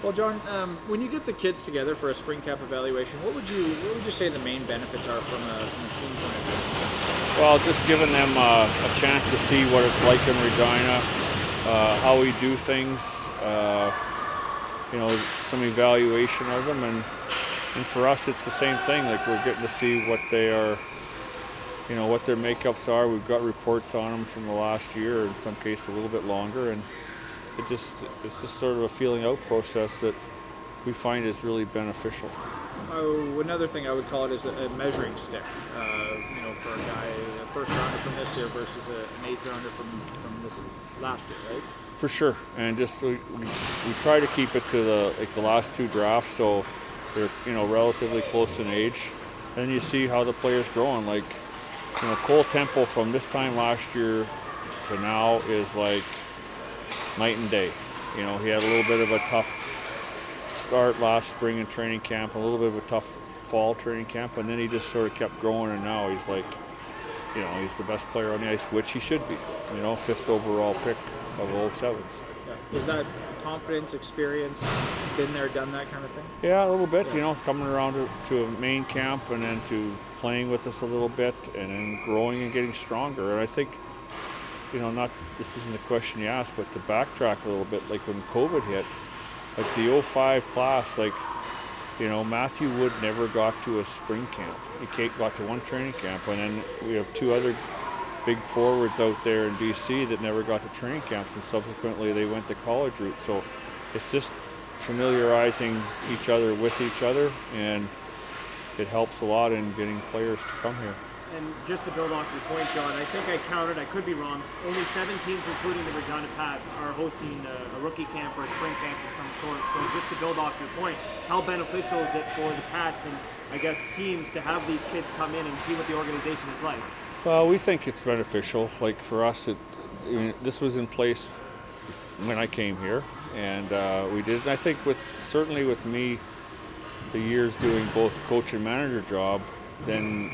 Well, John, when you get the kids together for a spring camp evaluation, what would you say the main benefits are from a team point of view? Well, just giving them a chance to see what it's like in Regina, how we do things, some evaluation of them, and for us, it's the same thing. Like we're getting to see what they are, what their makeups are. We've got reports on them from the last year, in some cases a little bit longer, and it's just sort of a feeling out process that we find is really beneficial. Oh, another thing I would call it is a measuring stick. For a guy, a first rounder from this year versus an eighth rounder from this last year, right? For sure, and just we try to keep it to the last two drafts, so they're relatively close in age. And you see how the players growing. Like Cole Temple from this time last year to now is like night and day. He had a little bit of a tough start last spring in training camp, a little bit of a tough fall training camp, and then he just sort of kept growing, and now he's like, he's the best player on the ice, which he should be. Fifth overall pick of 07s. Yeah. Is that confidence, experience, been there, done that kind of thing? Yeah, a little bit. Yeah. Coming around to a main camp and then to playing with us a little bit and then growing and getting stronger. And I think, this isn't a question you asked, but to backtrack a little bit, like when COVID hit, like the 05 class, Matthew Wood never got to a spring camp. He got to one training camp, and then we have two other big forwards out there in BC that never got to training camps, and subsequently they went the college route. So it's just familiarizing each other with each other, and it helps a lot in getting players to come here. And just to build off your point, John, I think I counted, I could be wrong, only 7 teams, including the Regina Pats, are hosting a rookie camp or a spring camp of some sort. So just to build off your point, how beneficial is it for the Pats and, I guess, teams to have these kids come in and see what the organization is like? Well, we think it's beneficial. Like for us, this was in place when I came here, and we did. And I think certainly with me, the years doing both coach and manager job, then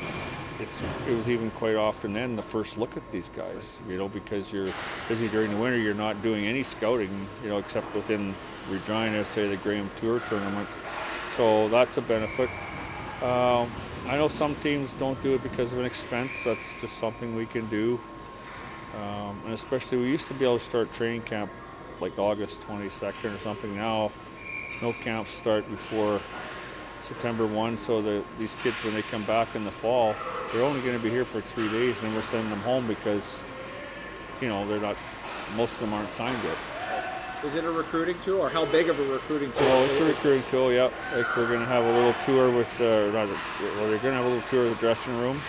it was even quite often then the first look at these guys, because you're busy during the winter, you're not doing any scouting, except within Regina, say the Graham Tour tournament. So that's a benefit. I know some teams don't do it because of an expense. That's just something we can do. And especially we used to be able to start training camp like August 22nd or something. Now no camps start before September 1, so these kids, when they come back in the fall, they're only going to be here for 3 days, and we're sending them home because, most of them aren't signed yet. Is it a recruiting tool, or how big of a recruiting tool? Well, it's a recruiting tool, yeah. Like we're going to have a little tour they're going to have a little tour of the dressing room.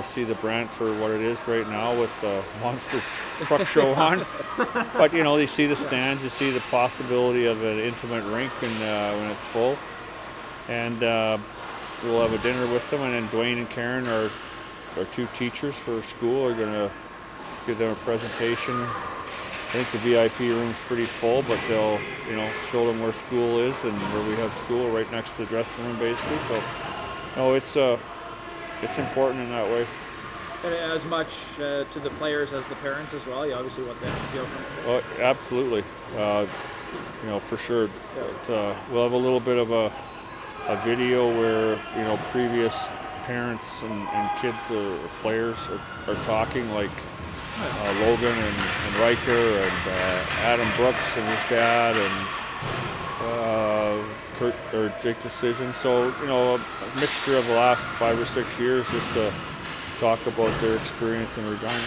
See the brand for what it is right now with the monster truck show on. But, they see the stands, you see the possibility of an intimate rink when it's full. And we'll have a dinner with them, and then Dwayne and Karen, our two teachers for school, are going to give them a presentation. I think the VIP room's pretty full, but they'll, show them where school is and where we have school right next to the dressing room, basically. So, it's important in that way. And as much to the players as the parents as well. You obviously want them to feel comfortable. Oh, absolutely. For sure. But, we'll have a little bit of a video where previous parents and kids or players are talking, like Logan and Riker and Adam Brooks and his dad and Kurt or Jake Decision. So a mixture of the last 5 or 6 years just to talk about their experience in Regina.